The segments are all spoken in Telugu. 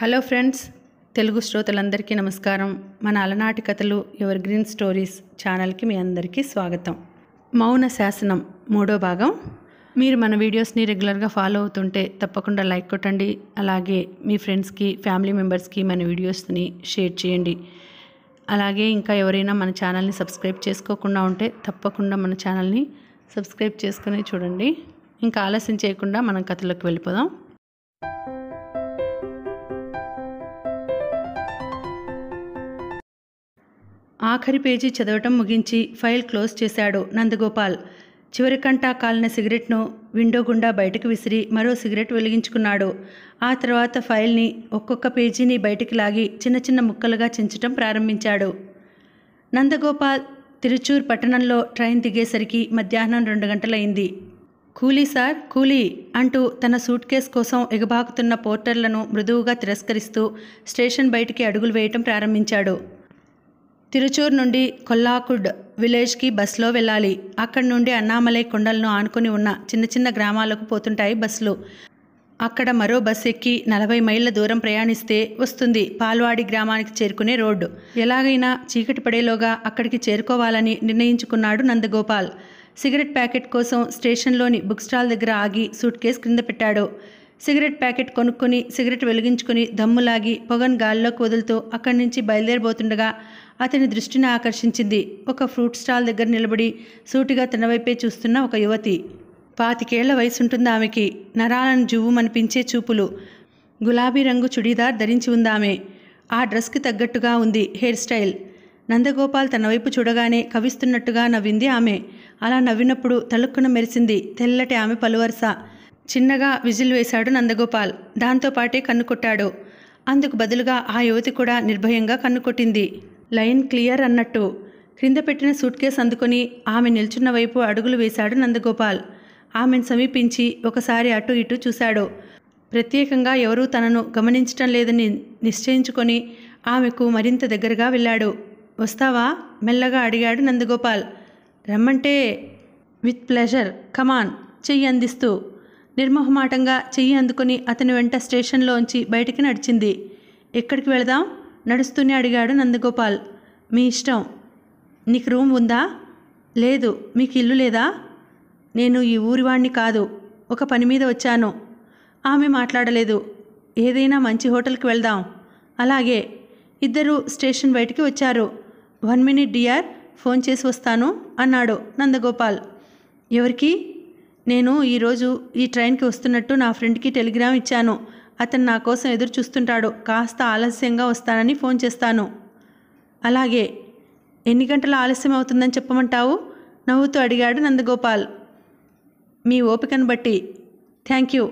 హలో ఫ్రెండ్స్, తెలుగు శ్రోతలందరికీ నమస్కారం. మన అలనాటి కథలు ఎవర్ గ్రీన్ స్టోరీస్ ఛానల్కి మీ అందరికీ స్వాగతం. మౌన శాసనం 3వ భాగం. మీరు మన వీడియోస్ని రెగ్యులర్గా ఫాలో అవుతుంటే తప్పకుండా లైక్ కొట్టండి. అలాగే మీ ఫ్రెండ్స్కి, ఫ్యామిలీ మెంబర్స్కి మన వీడియోస్ని షేర్ చేయండి. అలాగే ఇంకా ఎవరైనా మన ఛానల్ని సబ్స్క్రైబ్ చేసుకోకుండా ఉంటే తప్పకుండా మన ఛానల్ని సబ్స్క్రైబ్ చేసుకుని చూడండి. ఇంకా ఆలస్యం చేయకుండా మనం కథలోకి వెళ్ళిపోదాం. ఆఖరి పేజీ చదవటం ముగించి ఫైల్ క్లోజ్ చేశాడు నందగోపాల్. చివరికంటా కాలిన సిగరెట్ను విండో గుండా బయటకు విసిరి మరో సిగరెట్ వెలిగించుకున్నాడు. ఆ తర్వాత ఫైల్ని ఒక్కొక్క పేజీని బయటికి లాగి చిన్న చిన్న ముక్కలుగా చించటం ప్రారంభించాడు. నందగోపాల్ తిరుచూర్ పట్టణంలో ట్రైన్ దిగేసరికి మధ్యాహ్నం 2 గంటలైంది. కూలీ సార్, కూలీ అంటూ తన సూట్ కేస్ కోసం ఎగబాకుతున్న పోర్టర్లను మృదువుగా తిరస్కరిస్తూ స్టేషన్ బయటికి అడుగులు వేయటం ప్రారంభించాడు. తిరుచూర్ నుండి కొల్లాకుడ్ విలేజ్కి బస్సులో వెళ్ళాలి. అక్కడి నుండి అన్నామలై కొండలను ఆనుకొని ఉన్న చిన్న చిన్న గ్రామాలకు పోతుంటాయి బస్సులు. అక్కడ మరో బస్సు ఎక్కి 40 మైళ్ళ దూరం ప్రయాణిస్తే వస్తుంది పాల్వాడి గ్రామానికి చేరుకునే రోడ్డు. ఎలాగైనా చీకటి పడేలోగా అక్కడికి చేరుకోవాలని నిర్ణయించుకున్నాడు నందగోపాల్. సిగరెట్ ప్యాకెట్ కోసం స్టేషన్లోని బుక్ స్టాల్ దగ్గర ఆగి సూట్ కేస్ క్రింద పెట్టాడు. సిగరెట్ ప్యాకెట్ కొనుక్కొని సిగరెట్ వెలిగించుకుని దమ్ములాగి పొగను గాల్లోకి వదులుతూ అక్కడి నుంచి బయలుదేరబోతుండగా అతని దృష్టిని ఆకర్షించింది ఒక ఫ్రూట్ స్టాల్ దగ్గర నిలబడి సూటిగా తన వైపే చూస్తున్న ఒక యువతి. 25 ఏళ్ల వయసుంటుంది ఆమెకి. నరాలను జువ్వుమనిపించే చూపులు. గులాబీ రంగు చుడీదార్ ధరించి ఉందామె. ఆ డ్రెస్కి తగ్గట్టుగా ఉంది హెయిర్ స్టైల్. నందగోపాల్ తన వైపు చూడగానే కవిస్తున్నట్టుగా నవ్వింది ఆమె. అలా నవ్వినప్పుడు తలుక్కున మెరిసింది తెల్లటి ఆమె పలువరస. చిన్నగా విజిల్ వేశాడు నందగోపాల్. దాంతోపాటే కన్ను కొట్టాడు. అందుకు బదులుగా ఆ యువతి కూడా నిర్భయంగా కన్ను కొట్టింది. లైన్ క్లియర్ అన్నట్టు. క్రింద పెట్టిన సూట్ కేస్ అందుకొని ఆమె నిల్చున్న వైపు అడుగులు వేశాడు నందగోపాల్. ఆమెను సమీపించి ఒకసారి అటు ఇటు చూశాడు. ప్రత్యేకంగా ఎవరూ తనను గమనించటం లేదని నిశ్చయించుకొని ఆమెకు మరింత దగ్గరగా వెళ్ళాడు. వస్తావా? మెల్లగా అడిగాడు నందగోపాల్. రమ్మంటే? విత్ ప్లెజర్, కమాన్ చెయ్యి అందిస్తూ. నిర్మోహమాటంగా చెయ్యి అందుకొని అతని వెంట స్టేషన్లోంచి బయటికి నడిచింది. ఎక్కడికి వెళదాం? నడుస్తూనే అడిగాడు నందగోపాల్. మీ ఇష్టం. నీకు రూమ్ ఉందా? లేదు. మీకు ఇల్లు లేదా? నేను ఈ ఊరివాణ్ణి కాదు, ఒక పని మీద వచ్చాను. ఆమె మాట్లాడలేదు. ఏదైనా మంచి హోటల్కి వెళ్దాం. అలాగే. ఇద్దరూ స్టేషన్ బయటికి వచ్చారు. 1 మినిట్ డియర్, ఫోన్ చేసి వస్తాను అన్నాడు నందగోపాల్. ఎవరికి? నేను ఈరోజు ఈ ట్రైన్కి వస్తున్నట్టు నా ఫ్రెండ్కి టెలిగ్రామ్ ఇచ్చాను. అతను నా కోసం ఎదురు చూస్తుంటాడు. కాస్త ఆలస్యంగా వస్తానని ఫోన్ చేస్తాను. అలాగే. ఎన్ని గంటల ఆలస్యం అవుతుందని చెప్పమంటావు? నవ్వుతూ అడిగాడు నందగోపాల్. మీ ఓపికను బట్టి. Thank you.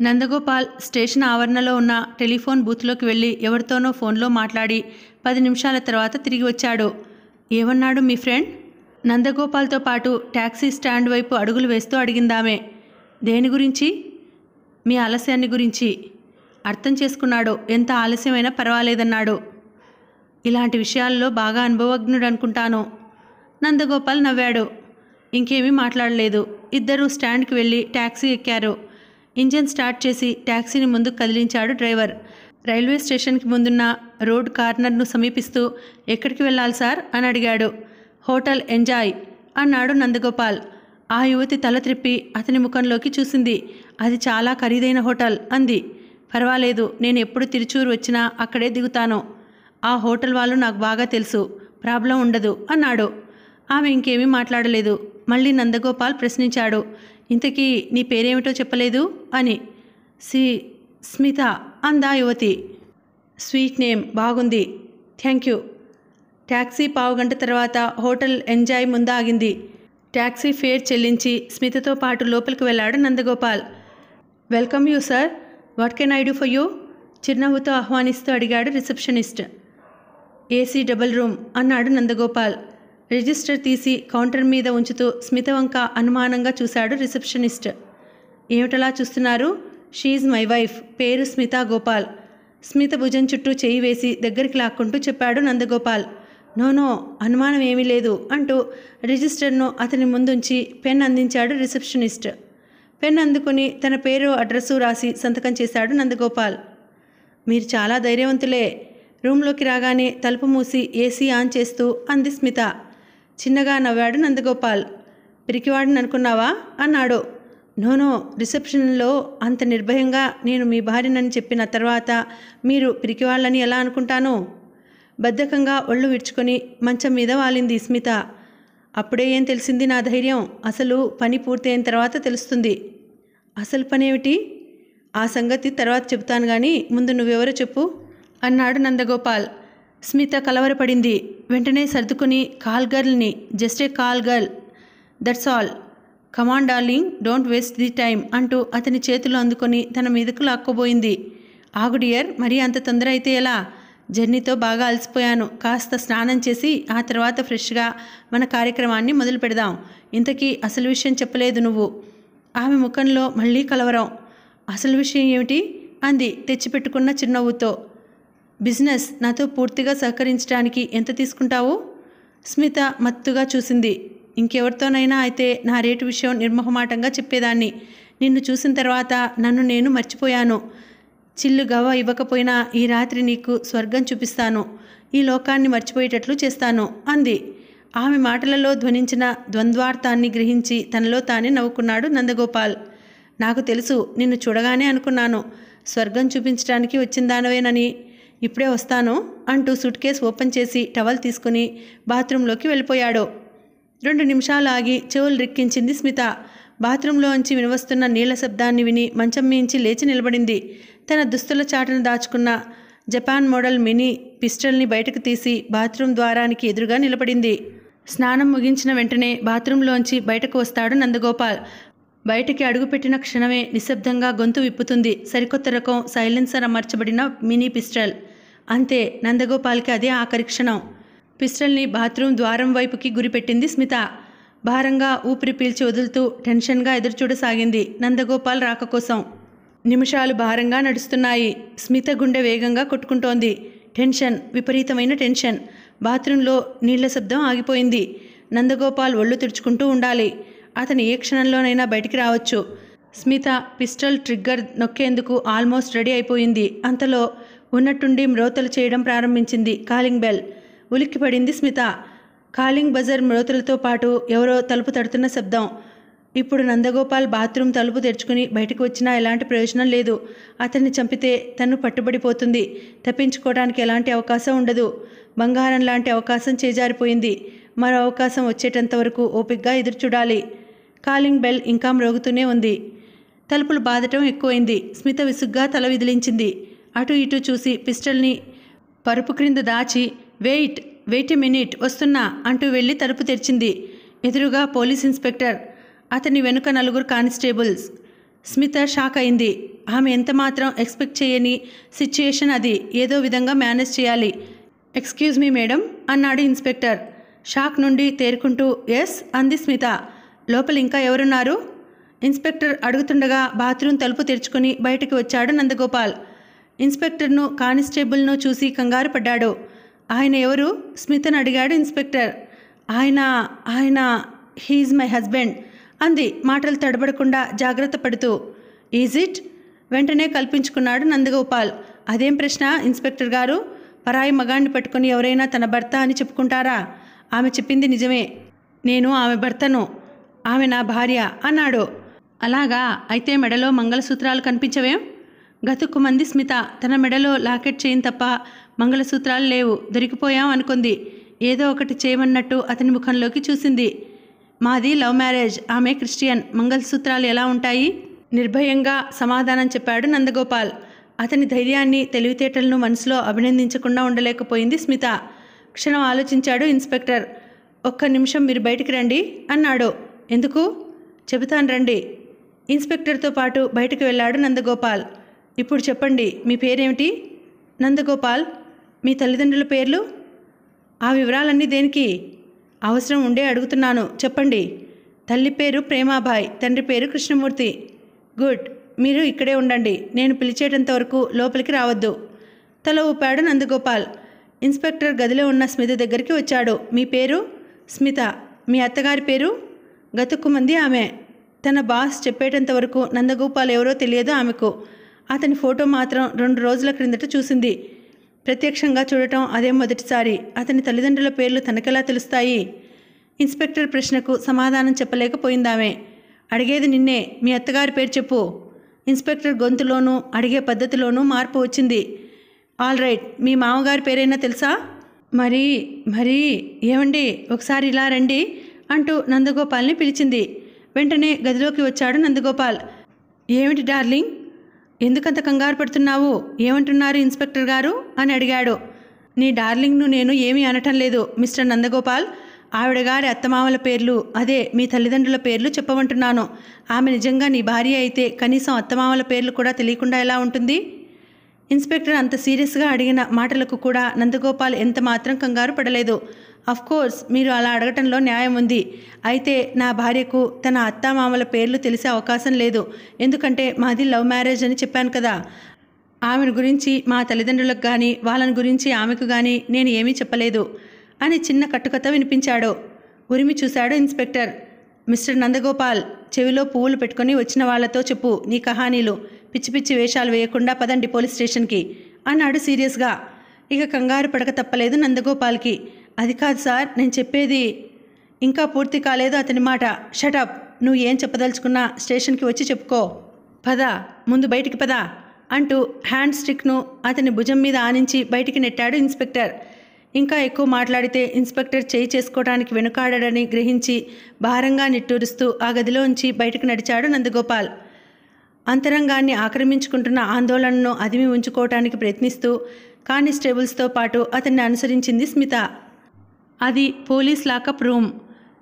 నందగోపాల్ స్టేషన్ ఆవరణలో ఉన్న టెలిఫోన్ బూత్లోకి వెళ్ళి ఎవరితోనో ఫోన్లో మాట్లాడి 10 నిమిషాల తర్వాత తిరిగి వచ్చాడు. ఏమన్నాడు మీ ఫ్రెండ్? నందగోపాల్తో పాటు ట్యాక్సీ స్టాండ్ వైపు అడుగులు వేస్తూ అడిగిందామె. దేని గురించి? మీ ఆలస్యాన్ని గురించి. అర్థం చేసుకున్నాడు. ఎంత ఆలస్యమైనా పర్వాలేదన్నాడు. ఇలాంటి విషయాల్లో బాగా అనుభవజ్ఞుడు అనుకుంటాను. నందగోపాల్ నవ్వాడు. ఇంకేమీ మాట్లాడలేదు. ఇద్దరూ స్టాండ్కి వెళ్ళి ట్యాక్సీ ఎక్కారు. ఇంజిన్ స్టార్ట్ చేసి ట్యాక్సీని ముందుకు కదిలించాడు డ్రైవర్. రైల్వే స్టేషన్కి ముందున్న రోడ్ కార్నర్ను సమీపిస్తూ ఎక్కడికి వెళ్ళాలి సార్ అని అడిగాడు. హోటల్ ఎంజాయ్ అన్నాడు నందగోపాల్. ఆ యువతి తల త్రిప్పి అతని ముఖంలోకి చూసింది. అది చాలా ఖరీదైన హోటల్ అంది. పర్వాలేదు, నేను ఎప్పుడు తిరుచూరు వచ్చినా అక్కడే దిగుతాను. ఆ హోటల్ వాళ్ళు నాకు బాగా తెలుసు, ప్రాబ్లం ఉండదు అన్నాడు. ఆమె ఇంకేమీ మాట్లాడలేదు. మళ్ళీ నందగోపాల్ ప్రశ్నించాడు. ఇంతకీ నీ పేరేమిటో చెప్పలేదు అని. స్మిత అందా యువతి. స్వీట్ నేమ్, బాగుంది. Thank you. ట్యాక్సీ 15 గంట తర్వాత హోటల్ ఎంజాయ్ ముందు ఆగింది. ట్యాక్సీ ఫేర్ చెల్లించి స్మితతో పాటు లోపలికి వెళ్ళాడు Nandagopal. Welcome you sir, what can I do for you? చిరునవ్వుతో ఆహ్వానిస్తూ అడిగాడు రిసెప్షనిస్ట్. ఏసీ డబుల్ రూమ్ అన్నాడు నందగోపాల్. రిజిస్టర్ తీసి కౌంటర్ మీద ఉంచుతూ స్మిత వంక అనుమానంగా చూశాడు రిసెప్షనిస్ట్. ఏమిటలా చూస్తున్నారు? She's my wife. పేరు స్మితా గోపాల్. స్మిత భుజం చుట్టూ చేయి వేసి దగ్గరికి లాక్కుంటూ చెప్పాడు నందగోపాల్. నో, అనుమానం ఏమీ లేదు అంటూ రిజిస్టర్ను అతని ముందుంచి పెన్ అందించాడు రిసెప్షనిస్ట్. పెన్ అందుకుని తన పేరు అడ్రస్సు రాసి సంతకం చేశాడు నందగోపాల్. మీరు చాలా ధైర్యవంతులే. రూమ్లోకి రాగానే తలుపు మూసి ఏసీ ఆన్ చేస్తూ అంది స్మిత. చిన్నగా నవ్వాడు నందగోపాల్. పిరికివాడిని అనుకున్నావా అన్నాడు. నోనో, రిసెప్షన్లో అంత నిర్భయంగా నేను మీ భార్యనని చెప్పిన తర్వాత మీరు పిరికివాళ్ళని ఎలా అనుకుంటాను? బద్ధకంగా ఒళ్ళు విడుచుకొని మంచం మీద వాలింది స్మిత. అప్పుడే ఏం తెలిసింది నా ధైర్యం? అసలు పని పూర్తయిన తర్వాత తెలుస్తుంది. అసలు పనేమిటి? ఆ సంగతి తర్వాత చెబుతాను కానీ ముందు నువ్వెవరో చెప్పు అన్నాడు నందగోపాల్. స్మిత కలవరపడింది. వెంటనే సర్దుకుని కాల్ గర్ల్ని, just a call girl, that's all, come on darling, don't waste the time అంటూ అతని చేతులు అందుకొని తన మీదకు లాక్కోబోయింది. ఆగు డియర్, మరీ అంత తొందర అయితే ఎలా? జర్నీతో బాగా అలసిపోయాను. కాస్త స్నానం చేసి ఆ తర్వాత ఫ్రెష్గా మన కార్యక్రమాన్ని మొదలు పెడదాం. ఇంతకీ అసలు విషయం చెప్పలేదు నువ్వు. ఆమె ముఖంలో మళ్ళీ కలవరం. అసలు విషయం ఏమిటి అంది తెచ్చిపెట్టుకున్న చిరునవ్వుతో. బిజినెస్. నాతో పూర్తిగా సహకరించడానికి ఎంత తీసుకుంటావు? స్మిత మత్తుగా చూసింది. ఇంకెవరితోనైనా అయితే నా రేటు విషయం నిర్మోహమాటంగా చెప్పేదాన్ని. నిన్ను చూసిన తర్వాత నన్ను నేను మర్చిపోయాను. చిల్లు గవ్వ ఇవ్వకపోయినా ఈ రాత్రి నీకు స్వర్గం చూపిస్తాను, ఈ లోకాన్ని మర్చిపోయేటట్లు చేస్తాను అంది. ఆమె మాటలలో ధ్వనించిన ద్వంద్వార్థాన్ని గ్రహించి తనలో తానే నవ్వుకున్నాడు నందగోపాల్. నాకు తెలుసు, నిన్ను చూడగానే అనుకున్నాను స్వర్గం చూపించడానికి వచ్చిందానవేనని. ఇప్పుడే వస్తాను అంటూ సూట్ కేస్ ఓపెన్ చేసి టవల్ తీసుకుని బాత్రూంలోకి వెళ్ళిపోయాడు. 2 నిమిషాలు ఆగి చెవులు రిక్కించింది స్మిత. బాత్రూంలోంచి వినవస్తున్న నీళ్ల శబ్దాన్ని విని మంచం మించి లేచి నిలబడింది. తన దుస్తుల చాటును దాచుకున్న జపాన్ మోడల్ మినీ పిస్టల్ని బయటకు తీసి బాత్రూం ద్వారానికి ఎదురుగా నిలబడింది. స్నానం ముగించిన వెంటనే బాత్రూంలోంచి బయటకు వస్తాడు నందగోపాల్. బయటికి అడుగుపెట్టిన క్షణమే నిశ్శబ్దంగా గొంతు విప్పుతుంది సరికొత్త రకం సైలెన్సర్ అమర్చబడిన మినీ పిస్టల్. అంతే, నందగోపాల్కి అదే ఆఖరి క్షణం. పిస్టల్ని బాత్రూం ద్వారం వైపుకి గురిపెట్టింది స్మిత. భారంగా ఊపిరి పీల్చి వదులుతూ టెన్షన్గా ఎదురుచూడసాగింది నందగోపాల్ రాక కోసం. నిమిషాలు భారంగా నడుస్తున్నాయి. స్మిత గుండె వేగంగా కొట్టుకుంటోంది. టెన్షన్, విపరీతమైన టెన్షన్. బాత్రూంలో నీళ్ల శబ్దం ఆగిపోయింది. నందగోపాల్ ఒళ్ళు తుడుచుకుంటూ ఉండాలి. అతను ఏ క్షణంలోనైనా బయటికి రావచ్చు. స్మిత పిస్టల్ ట్రిగ్గర్ నొక్కేందుకు ఆల్మోస్ట్ రెడీ అయిపోయింది. అంతలో ఉన్నట్టుండి మ్రోతలు చేయడం ప్రారంభించింది కాలింగ్ బెల్. ఉలిక్కిపడింది స్మిత. కాలింగ్ బజర్ మ్రోతలతో పాటు ఎవరో తలుపు తడుతున్న శబ్దం. ఇప్పుడు నందగోపాల్ బాత్రూం తలుపు తెరుచుకుని బయటకు వచ్చినా ఎలాంటి ప్రయోజనం లేదు. అతన్ని చంపితే తను పట్టుబడిపోతుంది. తప్పించుకోవడానికి ఎలాంటి అవకాశం ఉండదు. బంగారం లాంటి అవకాశం చేజారిపోయింది. మరో అవకాశం వచ్చేటంత వరకు ఓపికగా ఎదురుచూడాలి. కాలింగ్ బెల్ ఇంకా మ్రోగుతూనే ఉంది. తలుపులు బాదటం ఎక్కువైంది. స్మిత విసుగ్గా తల విదిలించింది. అటు ఇటు చూసి పిస్టల్ని పరుపు క్రింద దాచి వెయిట్ ఎ మినిట్, వస్తున్నా అంటూ వెళ్ళి తలుపు తెరిచింది. ఎదురుగా పోలీస్ ఇన్స్పెక్టర్, అతని వెనుక 4 కానిస్టేబుల్స్. స్మిత షాక్ అయింది. ఆమె ఎంతమాత్రం ఎక్స్పెక్ట్ చేయని సిచ్యుయేషన్ అది. ఏదో విధంగా మేనేజ్ చేయాలి. ఎక్స్క్యూజ్ మీ మేడం అన్నాడు ఇన్స్పెక్టర్. షాక్ నుండి తేరుకుంటూ ఎస్ అంది స్మిత. లోపల ఇంకా ఎవరున్నారు? ఇన్స్పెక్టర్ అడుగుతుండగా బాత్రూం తలుపు తెరుచుకుని బయటకు వచ్చాడు నందగోపాల్. ఇన్స్పెక్టర్ను కానిస్టేబుల్ను చూసి కంగారు పడ్డాడు. ఆయన ఎవరు? స్మితను అడిగాడు ఇన్స్పెక్టర్. ఆయన హీఈజ్ మై హస్బెండ్ అంది మాటలు తడబడకుండా జాగ్రత్త పడుతూ. Is it? వెంటనే కల్పించుకున్నాడు నందగోపాల్. అదేం ప్రశ్న ఇన్స్పెక్టర్ గారు? పరాయి మగాన్ని పట్టుకుని ఎవరైనా తన భర్త అని చెప్పుకుంటారా? ఆమె చెప్పింది నిజమే. నేను ఆమె భర్తను. ఆమె నా భార్య అన్నాడు. అలాగా? అయితే మెడలో మంగళసూత్రాలు కనిపించవేం? గతుక్కుమంది స్మిత. తన మెడలో లాకెట్ చైన్ తప్ప మంగళసూత్రాలు లేవు. దొరికిపోయాం అనుకుంది. ఏదో ఒకటి చేయమన్నట్టు అతని ముఖంలోకి చూసింది. మాది లవ్ మ్యారేజ్, ఆమె క్రిస్టియన్. మంగళసూత్రాలు ఎలా ఉంటాయి? నిర్భయంగా సమాధానం చెప్పాడు నందగోపాల్. అతని ధైర్యాన్ని, తెలివితేటలను మనసులో అభినందించకుండా ఉండలేకపోయింది స్మిత. క్షణం ఆలోచించాడు ఇన్స్పెక్టర్. ఒక్క నిమిషం మీరు బయటికి రండి అన్నాడు. ఎందుకు? చెబుతాను రండి. ఇన్స్పెక్టర్తో పాటు బయటకు వెళ్ళాడు నందగోపాల్. ఇప్పుడు చెప్పండి, మీ పేరేమిటి? నందగోపాల్. మీ తల్లిదండ్రుల పేర్లు? ఆ వివరాలన్నీ దేనికి? అవసరం ఉండే అడుగుతున్నాను, చెప్పండి. తల్లి పేరు ప్రేమాబాయ్, తండ్రి పేరు కృష్ణమూర్తి. గుడ్, మీరు ఇక్కడే ఉండండి. నేను పిలిచేటంత వరకు లోపలికి రావద్దు. తల ఊపాడు నందగోపాల్. ఇన్స్పెక్టర్ గదిలో ఉన్న స్మిత దగ్గరికి వచ్చాడు. మీ పేరు? స్మిత. మీ అత్తగారి పేరు? గతుక్కుమంది ఆమె. తన బాస్ చెప్పేటంత వరకు నందగోపాల్ ఎవరో తెలియదు ఆమెకు. అతని ఫోటో మాత్రం 2 రోజుల క్రిందట చూసింది. ప్రత్యక్షంగా చూడటం అదే మొదటిసారి. అతని తల్లిదండ్రుల పేర్లు తనకెలా తెలుస్తాయి? ఇన్స్పెక్టర్ ప్రశ్నకు సమాధానం చెప్పలేకపోయిందామె. అడిగేది నిన్నే, మీ అత్తగారి పేరు చెప్పు. ఇన్స్పెక్టర్ గొంతులోనూ అడిగే పద్ధతిలోనూ మార్పు వచ్చింది. ఆల్ రైట్, మీ మామగారి పేరైనా తెలుసా? మరి మరి ఏమండి, ఒకసారి ఇలా రండి అంటూ నందగోపాల్ని పిలిచింది. వెంటనే గదిలోకి వచ్చాడు నందగోపాల్. ఏమిటి డార్లింగ్, ఎందుకంత కంగారు పడుతున్నావు? ఏమంటున్నారు ఇన్స్పెక్టర్ గారు అని అడిగాడు. నీ డార్లింగ్ను నేను ఏమీ అనటం లేదు మిస్టర్ నందగోపాల్. ఆవిడగారి అత్తమామల పేర్లు, అదే మీ తల్లిదండ్రుల పేర్లు చెప్పమంటున్నాను. ఆమె నిజంగా నీ భార్య అయితే కనీసం అత్తమామల పేర్లు కూడా తెలియకుండా ఎలా ఉంటుంది? ఇన్స్పెక్టర్ అంత సీరియస్గా అడిగిన మాటలకు కూడా నందగోపాల్ ఎంత మాత్రం కంగారు పడలేదు. కోర్స్ మీరు అలా అడగటంలో న్యాయం ఉంది. అయితే నా భార్యకు తన అత్తామామల పేర్లు తెలిసే అవకాశం లేదు. ఎందుకంటే మాది లవ్ మ్యారేజ్ అని చెప్పాను కదా. ఆమెను గురించి మా తల్లిదండ్రులకు కానీ వాళ్ళని గురించి ఆమెకు కానీ నేను ఏమీ చెప్పలేదు అని చిన్న కట్టుకథ వినిపించాడు. ఉరిమి చూశాడు ఇన్స్పెక్టర్. మిస్టర్ నందగోపాల్, చెవిలో పువ్వులు పెట్టుకుని వచ్చిన వాళ్లతో చెప్పు నీ కహానీలు. పిచ్చి పిచ్చి వేషాలు వేయకుండా పదండి పోలీస్ స్టేషన్కి అన్నాడు సీరియస్గా. ఇక కంగారు పడక తప్పలేదు నందగోపాల్కి. అది కాదు సార్, నేను చెప్పేది. ఇంకా పూర్తి కాలేదు అతని మాట. షటప్, నువ్వు ఏం చెప్పదలుచుకున్నా స్టేషన్కి వచ్చి చెప్పుకో. పద, ముందు బయటికి పద అంటూ హ్యాండ్ స్టిక్ను అతని భుజం మీద ఆనించి బయటికి నెట్టాడు ఇన్స్పెక్టర్. ఇంకా ఎక్కువ మాట్లాడితే ఇన్స్పెక్టర్ చేయి చేసుకోవడానికి వెనుకాడని గ్రహించి భారంగా నిట్టూరుస్తూ ఆ గదిలోంచి బయటకు నడిచాడు నందగోపాల్. అంతరంగాన్ని ఆక్రమించుకుంటున్న ఆందోళనను అదిమి ఉంచుకోవటానికి ప్రయత్నిస్తూ కానిస్టేబుల్స్తో పాటు అతన్ని అనుసరించింది స్మిత. అది పోలీస్ లాకప్ రూమ్.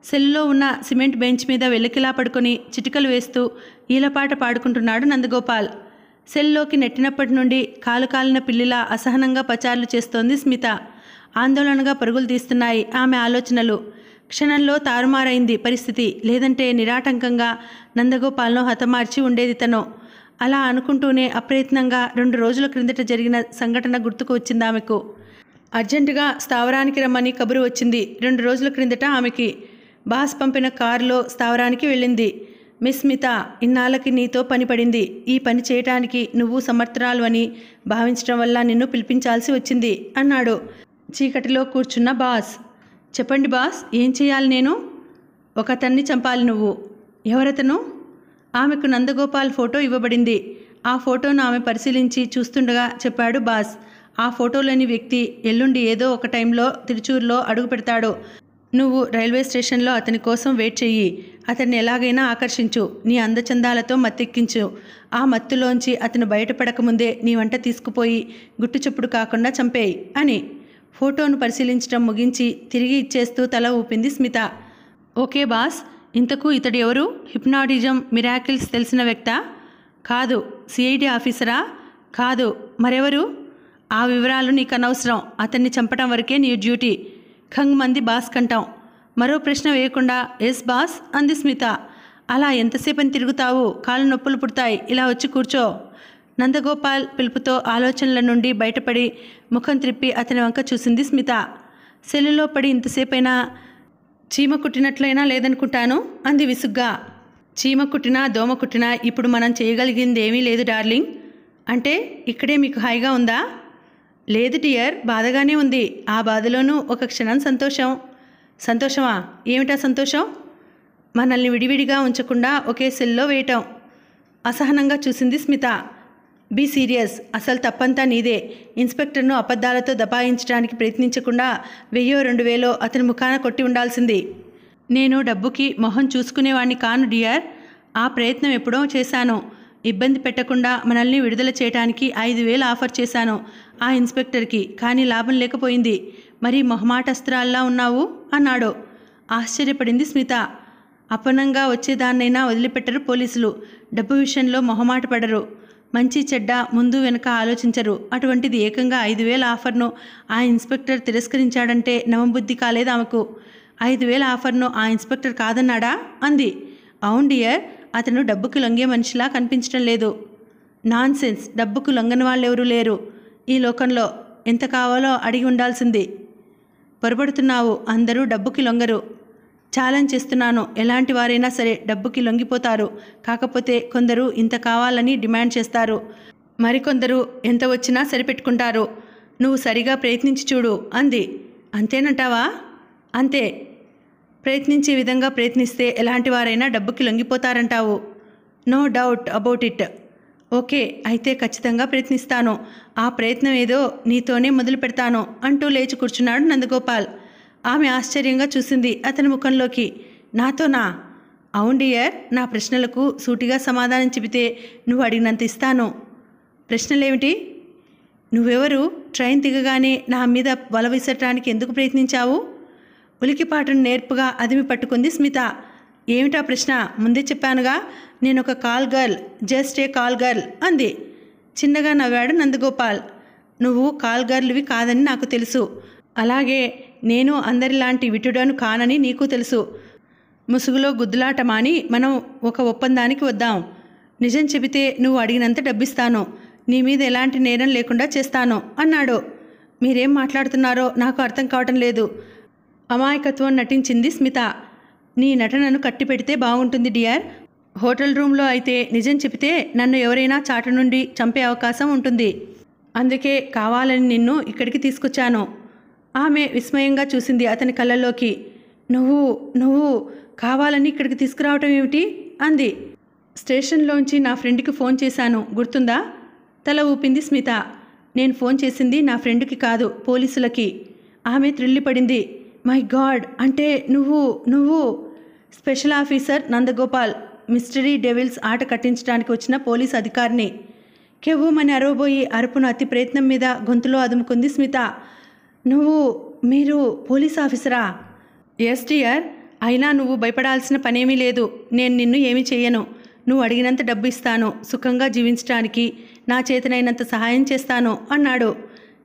సెల్లో ఉన్న సిమెంట్ బెంచ్ మీద వెల్లకిలా పడుకొని చిటికలు వేస్తూ ఈలపాట పాడుకుంటున్నాడు నందగోపాల్. సెల్లోకి నెట్టినప్పటి నుండి కాలు కాలిన పిల్లిలా అసహనంగా పచార్లు చేస్తోంది స్మిత. ఆందోళనగా పరుగులు తీస్తున్నాయి ఆమె ఆలోచనలు. క్షణంలో తారుమారైంది పరిస్థితి. లేదంటే నిరాటంకంగా నందగోపాల్ను హతమార్చి ఉండేది తను. అలా అనుకుంటూనే అప్రయత్నంగా 2 రోజుల క్రిందట జరిగిన సంఘటన గుర్తుకు వచ్చింది ఆమెకు. అర్జెంటుగా స్థావరానికి రమ్మని కబురు వచ్చింది 2 రోజుల క్రిందట ఆమెకి. బాస్ పంపిన కారులో స్థావరానికి వెళ్ళింది. మిస్ స్మిత, ఇన్నాళ్ళకి నీతో పని పడింది. ఈ పని చేయటానికి నువ్వు సమర్థురాలు అని భావించడం వల్ల నిన్ను పిలిపించాల్సి వచ్చింది అన్నాడు చీకటిలో కూర్చున్న బాస్. చెప్పండి బాస్, ఏం చేయాలి నేను? ఒకతన్ని చంపాలి నువ్వు. ఎవరతను? ఆమెకు నందగోపాల్ ఫోటో ఇవ్వబడింది. ఆ ఫోటోను ఆమె పరిశీలించి చూస్తుండగా చెప్పాడు బాస్. ఆ ఫోటోలోని వ్యక్తి ఎల్లుండి ఏదో ఒక టైంలో తిరుచూరులో అడుగు పెడతాడు. నువ్వు రైల్వే స్టేషన్లో అతని కోసం వెయిట్ చెయ్యి. అతన్ని ఎలాగైనా ఆకర్షించు. నీ అందచందాలతో మత్తెక్కించు. ఆ మత్తులోంచి అతను బయటపడకముందే నీ వంట తీసుకుపోయి గుట్టు చప్పుడు కాకుండా చంపేయి అని. ఫోటోను పరిశీలించడం ముగించి తిరిగి ఇచ్చేస్తూ తల ఊపింది స్మిత. ఓకే బాస్, ఇంతకు ఇతడు ఎవరు? హిప్నాటిజం, మిరాకిల్స్ తెలిసిన వ్యక్తా? కాదు. సిఐడి ఆఫీసరా? కాదు. మరెవరు? ఆ వివరాలు నీకు అనవసరం. అతన్ని చంపటం వరకే నీ డ్యూటీ. ఖంగ్ మంది బాస్ కంటాం. మరో ప్రశ్న వేయకుండా ఎస్ బాస్ అంది స్మిత. అలా ఎంతసేపని తిరుగుతావు? కాళ్ళు నొప్పులు పుడతాయి. ఇలా వచ్చి కూర్చో. నందగోపాల్ పిలుపుతో ఆలోచనల నుండి బయటపడి ముఖం త్రిప్పి అతని వంక చూసింది స్మిత. సెల్లులో పడి ఇంతసేపైనా చీమ కుట్టినట్లయినా లేదనుకుంటాను అంది విసుగ్గా. చీమ కుట్టినా దోమ కుట్టినా ఇప్పుడు మనం చేయగలిగింది ఏమీ లేదు డార్లింగ్. అంటే ఇక్కడే మీకు హాయిగా ఉందా? లేదు డియర్, బాధగానే ఉంది. ఆ బాధలోనూ ఒక క్షణం సంతోషం. సంతోషమా? ఏమిటా సంతోషం? మనల్ని విడివిడిగా ఉంచకుండా ఒకే సెల్లో వేయటం. అసహనంగా చూసింది స్మిత. Be serious. అసలు తప్పంతా నీదే. ఇన్స్పెక్టర్ను అబద్ధాలతో దబాయించడానికి ప్రయత్నించకుండా 1000-2000 అతని ముఖాన కొట్టి ఉండాల్సింది. నేను డబ్బుకి మొహం చూసుకునేవాణ్ణి కాను డియర్. ఆ ప్రయత్నం ఎప్పుడో చేశాను. ఇబ్బంది పెట్టకుండా మనల్ని విడుదల చేయడానికి 5000 ఆఫర్ చేశాను ఆ ఇన్స్పెక్టర్కి. కానీ లాభం లేకపోయింది. మరి మొహమాటస్త్రాల్లా ఉన్నావు అన్నాడు. ఆశ్చర్యపడింది స్మిత. అపనంగా వచ్చేదాన్నైనా వదిలిపెట్టరు పోలీసులు. డబ్బు విషయంలో మొహమాట పడరు. మంచి చెడ్డ ముందు వెనక ఆలోచించరు. అటువంటిది ఏకంగా 5000 ఆఫర్ను ఆ ఇన్స్పెక్టర్ తిరస్కరించాడంటే నమ్మబుద్ధి కాలేదు ఆమెకు. 5000 ఆఫర్ను ఆ ఇన్స్పెక్టర్ కాదన్నాడా అంది. అవును డియర్, అతను డబ్బుకు లొంగే మనిషిలా కనిపించడం లేదు. Non sense. డబ్బుకు లొంగని వాళ్ళెవరూ లేరు ఈ లోకంలో. ఎంత కావాలో అడిగి ఉండాల్సింది. పొరపడుతున్నావు. అందరూ డబ్బుకి లొంగరు. ఛాలెంజ్ చేస్తున్నాను. ఎలాంటి వారైనా సరే డబ్బుకి లొంగిపోతారు. కాకపోతే కొందరు ఇంత కావాలని డిమాండ్ చేస్తారు. మరికొందరు ఎంత వచ్చినా సరిపెట్టుకుంటారు. నువ్వు సరిగా ప్రయత్నించి చూడు అంది. అంతేనంటావా? అంతే. ప్రయత్నించే విధంగా ప్రయత్నిస్తే ఎలాంటి వారైనా డబ్బుకి లొంగిపోతారంటావు. No doubt about it. Okay, అయితే ఖచ్చితంగా ప్రయత్నిస్తాను. ఆ ప్రయత్నం ఏదో నీతోనే మొదలు పెడతాను అంటూ లేచి కూర్చున్నాడు నందగోపాల్. ఆమె ఆశ్చర్యంగా చూసింది అతని ముఖంలోకి. నాతోనా? అవును డియర్, నా ప్రశ్నలకు సూటిగా సమాధానం చెబితే నువ్వు అడిగినంత ఇస్తాను. ప్రశ్నలేమిటి? నువ్వెవరు? ట్రైన్ దిగగానే నా మీద వల విసరటానికి ఎందుకు ప్రయత్నించావు? ఉలికిపాటును నేర్పుగా అదిమి పట్టుకుంది స్మిత. ఏమిటా ప్రశ్న? ముందే చెప్పానుగా, నేను ఒక call girl, just a call girl అంది. చిన్నగా నవ్వాడు నందగోపాల్. నువ్వు కాల్ గర్ల్వి కాదని నాకు తెలుసు. అలాగే నేను అందరిలాంటి విటుడను కానని నీకు తెలుసు. ముసుగులో గుద్దులాట మాని మనం ఒక ఒప్పందానికి వద్దాం. నిజం చెబితే నువ్వు అడిగినంత డబ్బిస్తాను. నీ మీద ఎలాంటి నేరం లేకుండా చేస్తాను అన్నాడు. మీరేం మాట్లాడుతున్నారో నాకు అర్థం కావటం లేదు. అమాయకత్వం నటించింది స్మిత. నీ నటనను కట్టిపెడితే బాగుంటుంది డియర్. హోటల్ రూమ్లో అయితే నిజం చెబితే నన్ను ఎవరైనా చాటు నుండి చంపే అవకాశం ఉంటుంది. అందుకే కావాలని నిన్ను ఇక్కడికి తీసుకొచ్చాను. ఆమె విస్మయంగా చూసింది అతని కళ్ళల్లోకి. నువ్వు కావాలని ఇక్కడికి తీసుకురావటం ఏమిటి అంది. స్టేషన్లోంచి నా ఫ్రెండ్కి ఫోన్ చేశాను, గుర్తుందా? తల ఊపింది స్మిత. నేను ఫోన్ చేసింది నా ఫ్రెండ్కి కాదు, పోలీసులకి. ఆమె త్రిల్లిపడింది. మై గాడ్, అంటే నువ్వు special officer Nandagopal, mystery devils ఆట కట్టించడానికి వచ్చిన పోలీస్ అధికారిని. కెవ్వుమని అరవబోయి అరుపును అతి ప్రయత్నం మీద గొంతులో అదుముకుంది స్మిత. మీరు పోలీస్ ఆఫీసరా? Yes dear. అయినా నువ్వు భయపడాల్సిన పనేమీ లేదు. నేను నిన్ను ఏమీ చెయ్యను. నువ్వు అడిగినంత డబ్బు ఇస్తాను. సుఖంగా జీవించడానికి నా చేతనైనంత సహాయం చేస్తాను అన్నాడు.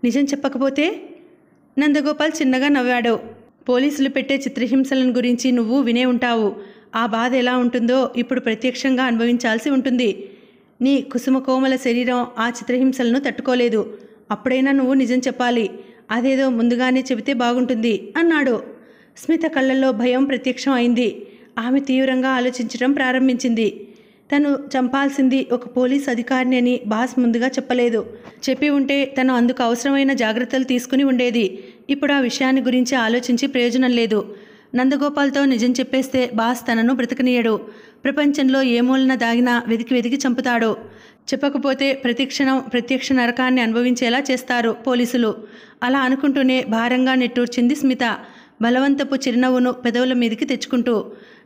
నిజం చెప్పకపోతే? నందగోపాల్ చిన్నగా నవ్వాడు. పోలీసులు పెట్టే చిత్రహింసలను గురించి నువ్వు వినే ఉంటావు. ఆ బాధ ఎలా ఉంటుందో ఇప్పుడు ప్రత్యక్షంగా అనుభవించాల్సి ఉంటుంది. నీ కుసుమకోమల శరీరం ఆ చిత్రహింసలను తట్టుకోలేదు. అప్పుడైనా నువ్వు నిజం చెప్పాలి. అదేదో ముందుగానే చెబితే బాగుంటుంది అన్నాడు. స్మిత కళ్ళల్లో భయం ప్రత్యక్షం అయింది. ఆమె తీవ్రంగా ఆలోచించడం ప్రారంభించింది. తను చంపాల్సింది ఒక పోలీస్ అధికారిని అని బాస్ ముందుగా చెప్పలేదు. చెప్పి ఉంటే తను అందుకు అవసరమైన జాగ్రత్తలు తీసుకుని ఉండేది. ఇప్పుడు ఆ విషయాన్ని గురించి ఆలోచించి ప్రయోజనం లేదు. నందగోపాల్తో నిజం చెప్పేస్తే బాస్ తనను బ్రతకనీయడు. ప్రపంచంలో ఏ మూలన దాగినా వెతికి చంపుతాడు. చెప్పకపోతే ప్రత్యక్ష నరకాన్ని అనుభవించేలా చేస్తారు పోలీసులు. అలా అనుకుంటూనే భారంగా నిట్టూర్చింది స్మిత, బలవంతపు చిరునవ్వును పెదవుల మీదకి తెచ్చుకుంటూ.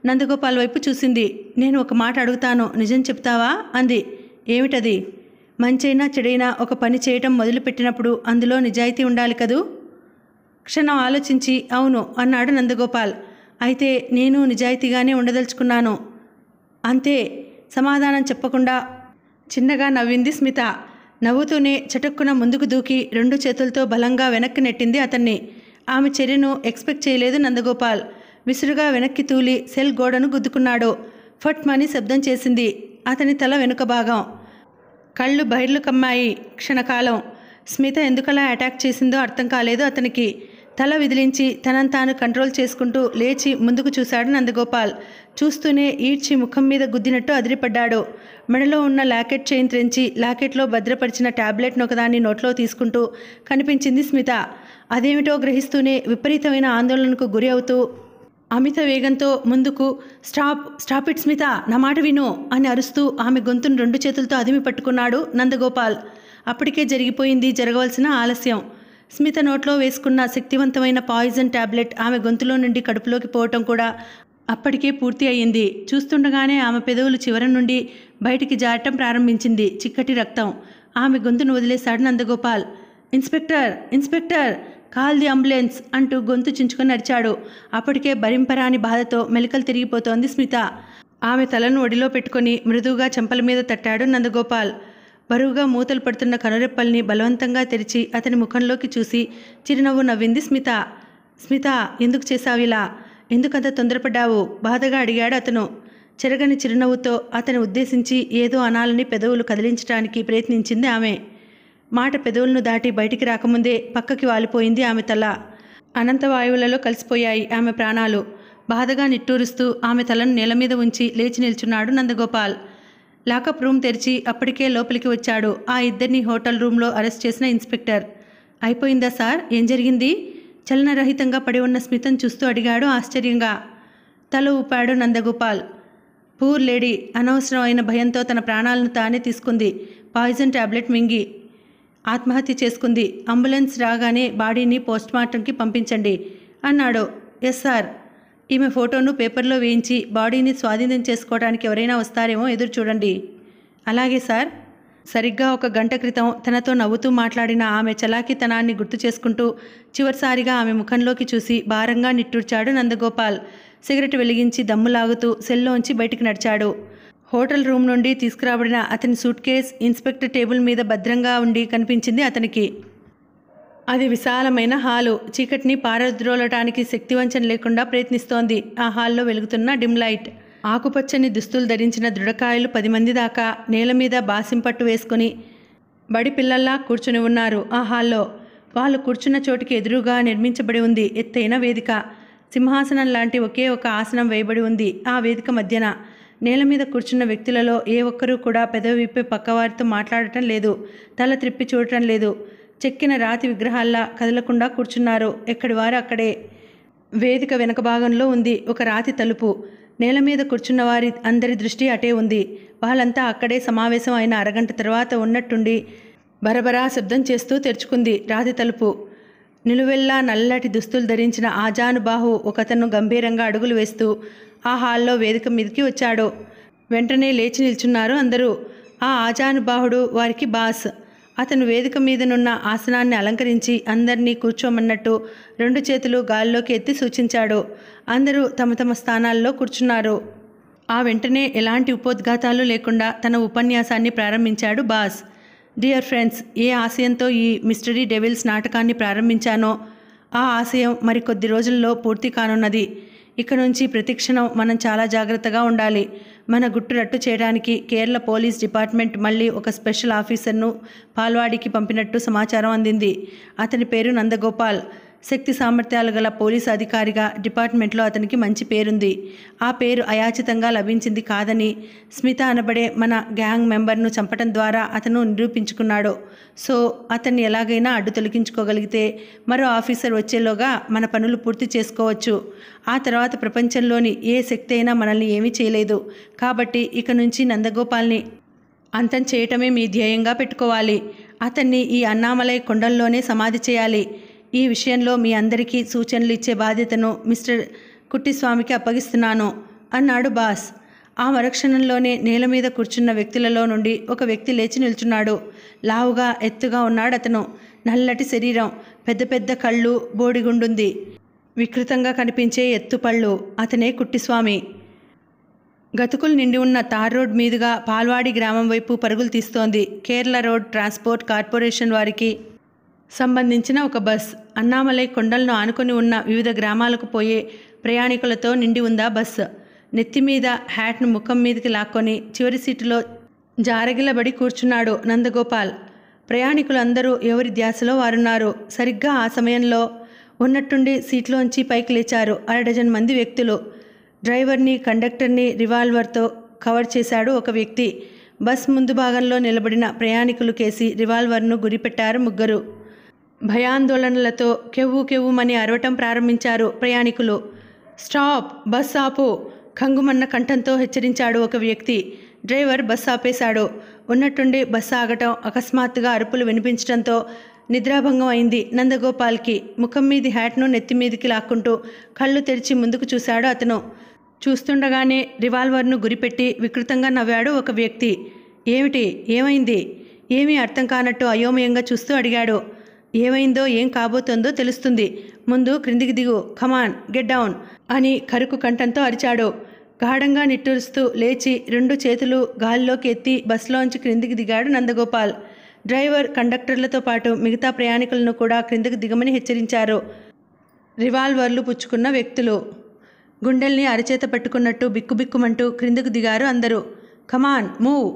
నందగోపాల్ వైపు చూసింది. నేను ఒక మాట అడుగుతాను, నిజం చెప్తావా అంది. ఏమిటది? మంచైనా చెడైనా ఒక పని చేయటం మొదలుపెట్టినప్పుడు అందులో నిజాయితీ ఉండాలి కదూ? క్షణం ఆలోచించి అవును అన్నాడు నందగోపాల్. అయితే నేను నిజాయితీగానే ఉండదలుచుకున్నాను. అంతే. సమాధానం చెప్పకుండా చిన్నగా నవ్వింది స్మిత. నవ్వుతూనే చటుక్కున ముందుకు దూకి 2 చేతులతో బలంగా వెనక్కి నెట్టింది అతన్ని. ఆమె చర్యను ఎక్స్పెక్ట్ చేయలేదు నందగోపాల్. విసురుగా వెనక్కి తూలి సెల్ గోడను గుద్దుకున్నాడు. ఫట్ మని శబ్దం చేసింది అతని తల వెనుక భాగం. కళ్ళు బైర్లు కమ్మాయి. క్షణకాలం స్మిత ఎందుకలా అటాక్ చేసిందో అర్థం కాలేదు అతనికి. తల విదిలించి తనను తాను కంట్రోల్ చేసుకుంటూ లేచి ముందుకు చూశాడు నందగోపాల్. చూస్తూనే ఈడ్చి ముఖం మీద గుద్దినట్టు అదిరిపడ్డాడు. మెడలో ఉన్న లాకెట్ చైన్ త్రెంచి లాకెట్లో భద్రపరిచిన టాబ్లెట్ను ఒకదాన్ని నోట్లో తీసుకుంటూ కనిపించింది స్మిత. అదేమిటో గ్రహిస్తూనే విపరీతమైన ఆందోళనకు గురి అవుతూ అమిత వేగంతో ముందుకు స్టాప్ ఇట్ స్మిత, నా మాట విను అని అరుస్తూ ఆమె గొంతును 2 చేతులతో అదిమి పట్టుకున్నాడు నందగోపాల్. అప్పటికే జరిగిపోయింది జరగవలసిన ఆలస్యం. స్మిత నోట్లో వేసుకున్న శక్తివంతమైన పాయిజన్ టాబ్లెట్ ఆమె గొంతులో నుండి కడుపులోకి పోవటం కూడా అప్పటికే పూర్తి అయ్యింది. చూస్తుండగానే ఆమె పెదవులు చివరి నుండి బయటికి జారటం ప్రారంభించింది చిక్కటి రక్తం. ఆమె గొంతును వదిలేశాడు Nandagopal. Inspector call the ambulance అంటూ గొంతు చించుకొని నడిచాడు. అప్పటికే భరింపరాని బాధతో మెలికలు తిరిగిపోతోంది స్మిత. ఆమె తలను ఒడిలో పెట్టుకుని మృదువుగా చెంపల మీద తట్టాడు నందగోపాల్. బరువుగా మూతలు పడుతున్న కనురెప్పల్ని బలవంతంగా తెరిచి అతని ముఖంలోకి చూసి చిరునవ్వు నవ్వింది స్మిత, ఎందుకు చేశావిలా? ఎందుకంత తొందరపడ్డావు? బాధగా అడిగాడు అతను. చెరగని చిరునవ్వుతో అతని ఉద్దేశించి ఏదో అనాలని పెదవులు కదిలించడానికి ప్రయత్నించింది ఆమె. మాట పెదవులను దాటి బయటికి రాకముందే పక్కకి వాలిపోయింది ఆమె తల. అనంత వాయువులలో కలిసిపోయాయి ఆమె ప్రాణాలు. బాధగా నిట్టూరుస్తూ ఆమె తలను నేల మీద ఉంచి లేచి నిల్చున్నాడు నందగోపాల్. లాకప్ రూమ్ తెరిచి అప్పటికే లోపలికి వచ్చాడు. ఆ ఇద్దరిని హోటల్ రూమ్లో అరెస్ట్ చేసిన ఇన్స్పెక్టర్. అయిపోయిందా సార్? ఏం జరిగింది? చలనరహితంగా పడి ఉన్న స్మితను చూస్తూ అడిగాడు ఆశ్చర్యంగా. తల ఊపాడు నందగోపాల్. పూర్ లేడీ అనవసరమైన భయంతో తన ప్రాణాలను తానే తీసుకుంది. పాయిజన్ టాబ్లెట్ మింగి ఆత్మహత్య చేసుకుంది. అంబులెన్స్ రాగానే బాడీని పోస్ట్మార్టంకి పంపించండి అన్నాడు. Yes sir. ఈమె ఫోటోను పేపర్లో వేయించి బాడీని స్వాధీనం చేసుకోవడానికి ఎవరైనా వస్తారేమో ఎదురు చూడండి. అలాగే సార్. సరిగ్గా 1 గంట క్రితం తనతో నవ్వుతూ మాట్లాడిన ఆమె చలాకీతనాన్ని గుర్తు చేసుకుంటూ చివరిసారిగా ఆమె ముఖంలోకి చూసి భారంగా నిట్టూర్చాడు నందగోపాల్. సిగరెట్ వెలిగించి దమ్ములాగుతూ సెల్లోంచి బయటికి నడిచాడు. హోటల్ రూమ్ నుండి తీసుకురాబడిన అతని సూట్ కేస్ ఇన్స్పెక్టర్ టేబుల్ మీద భద్రంగా ఉండి కనిపించింది అతనికి. అది విశాలమైన హాలు. చీకటిని పారద్రోలటానికి శక్తివంచన లేకుండా ప్రయత్నిస్తోంది. ఆ హాల్లో వెలుగుతున్న డిమ్ లైట్. ఆకుపచ్చని దుస్తులు ధరించిన దృఢకాయలు 10 మంది దాకా నేల మీద బాసింపట్టు వేసుకుని బడి పిల్లల్లా కూర్చుని ఉన్నారు ఆ హాల్లో. వాళ్ళు కూర్చున్న చోటికి ఎదురుగా నిర్మించబడి ఉంది ఎత్తైన వేదిక. సింహాసనం లాంటి ఒకే ఒక ఆసనం వేయబడి ఉంది ఆ వేదిక మధ్యన. నేల మీద కూర్చున్న వ్యక్తులలో ఏ ఒక్కరూ కూడా పెదవి విప్పి పక్కవారితో మాట్లాడటం లేదు. తల త్రిప్పి చూడటం లేదు. చెక్కిన రాతి విగ్రహాల్లా కదలకుండా కూర్చున్నారు. ఎక్కడి వారు అక్కడే. వేదిక వెనక భాగంలో ఉంది ఒక రాతి తలుపు. నేల మీద కూర్చున్న వారి అందరి దృష్టి అటే ఉంది. వాళ్ళంతా అక్కడే సమావేశం అయిన అరగంట తర్వాత ఉన్నట్టుండి బరబరా శబ్దం చేస్తూ తెరుచుకుంది రాతి తలుపు. నిలువెల్లా నల్లటి దుస్తులు ధరించిన ఆజానుబాహు ఒకతను గంభీరంగా అడుగులు వేస్తూ ఆ హాల్లో వేదిక మీదకి వచ్చాడు. వెంటనే లేచి నిల్చున్నారు అందరూ. ఆ ఆజానుబాహుడు వారికి బాస్. అతను వేదిక మీదనున్న ఆసనాన్ని అలంకరించి అందరినీ కూర్చోమన్నట్టు 2 చేతులు గాల్లోకి ఎత్తి సూచించాడు. అందరూ తమ తమ స్థానాల్లో కూర్చున్నారు. ఆ వెంటనే ఎలాంటి ఉపోద్ఘాతాలు లేకుండా తన ఉపన్యాసాన్ని ప్రారంభించాడు బాస్. డియర్ ఫ్రెండ్స్, ఏ ఆశయంతో ఈ మిస్టరీ డెవిల్స్ నాటకాన్ని ప్రారంభించానో ఆ ఆశయం మరికొద్ది రోజుల్లో పూర్తి కానున్నది. ఇక నుంచి ప్రతిక్షణం మనం చాలా జాగ్రత్తగా ఉండాలి. మన గుట్టు రట్టు చేయడానికి కేరళ పోలీస్ డిపార్ట్మెంట్ మళ్ళీ ఒక స్పెషల్ ఆఫీసర్ను పాల్వాడికి పంపినట్టు సమాచారం అందింది. అతని పేరు నందగోపాల్. శక్తి సామర్థ్యాలు గల పోలీసు అధికారిగా డిపార్ట్మెంట్లో అతనికి మంచి పేరుంది. ఆ పేరు అయాచితంగా లభించింది కాదని స్మిత అనబడే మన గ్యాంగ్ మెంబర్ను చంపటం ద్వారా అతను నిరూపించుకున్నాడు. సో అతన్ని ఎలాగైనా అడ్డు తొలగించుకోగలిగితే మరో ఆఫీసర్ వచ్చేలోగా మన పనులు పూర్తి చేసుకోవచ్చు. ఆ తర్వాత ప్రపంచంలోని ఏ శక్తి అయినా మనల్ని ఏమీ చేయలేదు. కాబట్టి ఇక నుంచి నందగోపాల్ని అంతం చేయటమే మీ ధ్యేయంగా పెట్టుకోవాలి. అతన్ని ఈ అన్నామలై కొండల్లోనే సమాధి చేయాలి. ఈ విషయంలో మీ అందరికీ సూచనలు ఇచ్చే బాధ్యతను మిస్టర్ కుట్టిస్వామికి అప్పగిస్తున్నాను అన్నాడు బాస్. ఆ మరుక్షణంలోనే నేల మీద కూర్చున్న వ్యక్తులలో నుండి ఒక వ్యక్తి లేచి నిల్చున్నాడు. లావుగా ఎత్తుగా ఉన్నాడు అతను. నల్లటి శరీరం, పెద్ద పెద్ద కళ్ళు, బోడిగుండుంది. వికృతంగా కనిపించే ఎత్తుపళ్ళు. అతనే కుట్టిస్వామి. గతుకులు నిండి ఉన్న తార్ రోడ్ మీదుగా పాల్వాడి గ్రామం వైపు పరుగులు తీస్తోంది కేరళ రోడ్ ట్రాన్స్పోర్ట్ కార్పొరేషన్ వారికి సంబంధించిన ఒక బస్. అన్నామలై కొండలను ఆనుకొని ఉన్న వివిధ గ్రామాలకు పోయే ప్రయాణికులతో నిండి ఉందా బస్సు. నెత్తిమీద హ్యాట్ను ముఖం మీదకి లాక్కొని చివరి సీటులో జారగిలబడి కూర్చున్నాడు నందగోపాల్. ప్రయాణికులందరూ ఎవరి ధ్యాసలో వారున్నారు. సరిగ్గా ఆ సమయంలో ఉన్నట్టుండి సీట్లోంచి పైకి లేచారు 1/2 డజన్ మంది వ్యక్తులు. డ్రైవర్ని, కండక్టర్ని రివాల్వర్తో కవర్ చేశాడు ఒక వ్యక్తి. బస్ ముందు భాగంలో నిలబడిన ప్రయాణికులు కేసి రివాల్వర్ను గురిపెట్టారు 3. భయాందోళనలతో కెవ్వు కెవ్వుమని అరవటం ప్రారంభించారు ప్రయాణికులు. స్టాప్, బస్ ఆపు, కంగుమన్న కంఠంతో హెచ్చరించాడు ఒక వ్యక్తి. డ్రైవర్ బస్ ఆపేశాడు. ఉన్నట్టుండి బస్ ఆగటం, అకస్మాత్తుగా అరుపులు వినిపించడంతో నిద్రాభంగం అయింది నందగోపాల్కి. ముఖం మీది హ్యాట్ను నెత్తిమీదికి లాక్కుంటూ కళ్ళు తెరిచి ముందుకు చూశాడు అతను. చూస్తుండగానే రివాల్వర్ను గురిపెట్టి వికృతంగా నవ్వాడు ఒక వ్యక్తి. ఏమిటి, ఏమైంది? ఏమీ అర్థం కానట్టు అయోమయంగా చూస్తూ అడిగాడు. ఏమైందో ఏం కాబోతోందో తెలుస్తుంది. ముందు క్రిందికి దిగు, కమాన్ గెట్ డౌన్ అని కరుకు కంఠంతో అరిచాడు. గాఢంగా నిట్టూరుస్తూ లేచి 2 చేతులు గాల్లోకి ఎత్తి బస్సులోంచి క్రిందికి దిగాడు నందగోపాల్. డ్రైవర్, కండక్టర్లతో పాటు మిగతా ప్రయాణికులను కూడా క్రిందికి దిగమని హెచ్చరించారు రివాల్వర్లు పుచ్చుకున్న వ్యక్తులు. గుండెల్ని అరచేత పట్టుకున్నట్టు బిక్కుబిక్కుమంటూ క్రిందికి దిగారు అందరూ. Come on move.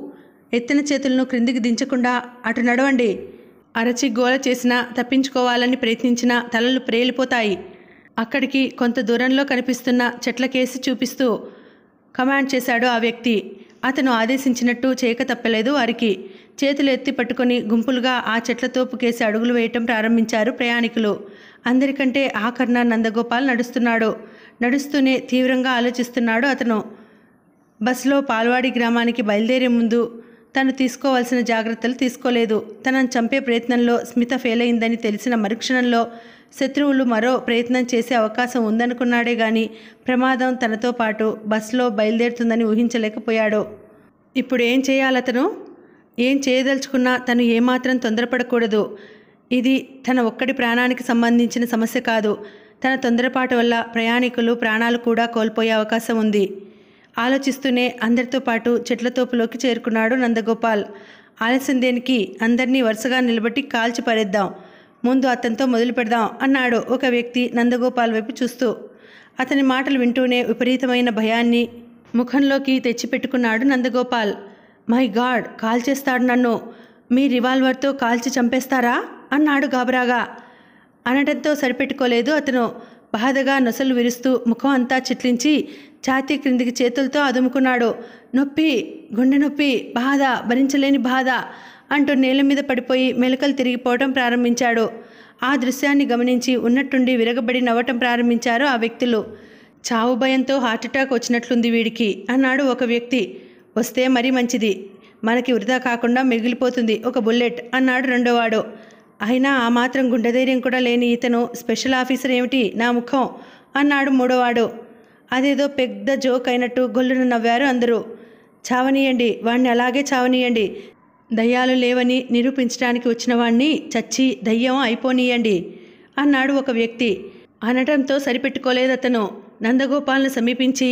ఎత్తిన చేతులను క్రిందికి దించకుండా అటు నడవండి. అరచి గోల చేసినా, తప్పించుకోవాలని ప్రయత్నించినా తలలు ప్రేలిపోతాయి. అక్కడికి కొంత దూరంలో కనిపిస్తున్న చెట్లకేసి చూపిస్తూ కమాండ్ చేశాడు ఆ వ్యక్తి. అతను ఆదేశించినట్టు చేయక తప్పలేదు వారికి. చేతులు ఎత్తి పట్టుకొని గుంపులుగా ఆ చెట్ల తోపుకేసి అడుగులు వేయటం ప్రారంభించారు ప్రయాణికులు. అందరికంటే ఆఖరణ నందగోపాల్ నడుస్తున్నాడు. నడుస్తూనే తీవ్రంగా ఆలోచిస్తున్నాడు అతను. బస్సులో పాల్వాడి గ్రామానికి బయలుదేరే ముందు తను తీసుకోవాల్సిన జాగ్రత్తలు తీసుకోలేదు. తనను చంపే ప్రయత్నంలో స్మిత ఫెయిల్ అయిందని తెలిసిన మరుక్షణంలో శత్రువులు మరో ప్రయత్నం చేసే అవకాశం ఉందనుకున్నాడే గాని ప్రమాదం తనతో పాటు బస్సులో బయలుదేరుతుందని ఊహించలేకపోయాడు. ఇప్పుడు ఏం చేయాలతను? ఏం చేయదలుచుకున్నా తను ఏమాత్రం తొందరపడకూడదు. ఇది తన ఒక్కడి ప్రాణానికి సంబంధించిన సమస్య కాదు. తన తొందరపాటు వల్ల ప్రయాణికులు ప్రాణాలు కూడా కోల్పోయే అవకాశం ఉంది. ఆలోచిస్తూనే అందరితో పాటు చెట్ల తోపులోకి చేరుకున్నాడు నందగోపాల్. ఆలస్యం దేనికి? అందరినీ వరుసగా నిలబెట్టి కాల్చి పారేద్దాం. ముందు అతనితో మొదలు పెడదాం అన్నాడు ఒక వ్యక్తి నందగోపాల్ వైపు చూస్తూ. అతని మాటలు వింటూనే విపరీతమైన భయాన్ని ముఖంలోకి తెచ్చిపెట్టుకున్నాడు నందగోపాల్. మై గాడ్, కాల్చేస్తాడు నన్ను. మీ రివాల్వర్తో కాల్చి చంపేస్తారా అన్నాడు గాబరాగా. అనడంతో సరిపెట్టుకోలేదు అతను. బాధగా నొసలు విరుస్తూ ముఖం అంతా చిట్లించి ఛాతీ క్రిందికి చేతులతో అదుముకున్నాడు. నొప్పి, గుండె నొప్పి, బాధ, భరించలేని బాధ అంటూ నేల మీద పడిపోయి మెలకలు తిరిగిపోవటం ప్రారంభించాడు. ఆ దృశ్యాన్ని గమనించి ఉన్నట్టుండి విరగబడి నవ్వటం ప్రారంభించారు ఆ వ్యక్తులు. చావు భయంతో హార్ట్అటాక్ వచ్చినట్లుంది వీడికి అన్నాడు ఒక వ్యక్తి. వస్తే మరీ మంచిది, మనకి వృధా కాకుండా మిగిలిపోతుంది ఒక బుల్లెట్ అన్నాడు రెండోవాడు. అయినా ఆ మాత్రం గుండెధైర్యం కూడా లేని ఇతను స్పెషల్ ఆఫీసర్ ఏమిటి నా ముఖం అన్నాడు మూడోవాడు. అదేదో పెద్ద జోక్ అయినట్టు గొల్లున నవ్వారు అందరూ. చావనీయండి, వాణ్ణి అలాగే చావనీయండి. దయ్యాలు లేవని నిరూపించడానికి వచ్చిన వాణ్ణి చచ్చి దయ్యం అయిపోనీయండి అన్నాడు ఒక వ్యక్తి. అనటంతో సరిపెట్టుకోలేదతను. నందగోపాల్ను సమీపించి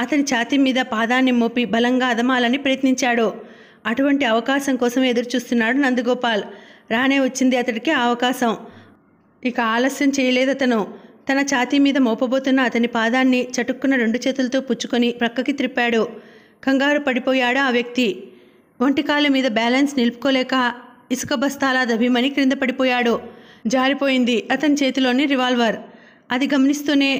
అతని ఛాతీ మీద పాదాన్ని మోపి బలంగా అదమాలని ప్రయత్నించాడు. అటువంటి అవకాశం కోసం ఎదురుచూస్తున్నాడు నందగోపాల్. రానే వచ్చింది అతడికి ఆ అవకాశం. ఇక ఆలస్యం చేయలేదతను. తన ఛాతీ మీద మోపబోతున్న అతని పాదాన్ని చటుక్కున రెండు చేతులతో పుచ్చుకొని ప్రక్కకి త్రిప్పాడు. కంగారు పడిపోయాడు ఆ వ్యక్తి. ఒంటికాళ్ళ మీద బ్యాలెన్స్ నిలుపుకోలేక ఇసుక బస్తాలా దభిమని క్రింద పడిపోయాడు. జారిపోయింది అతని చేతిలోని రివాల్వర్. అది గమనిస్తూనే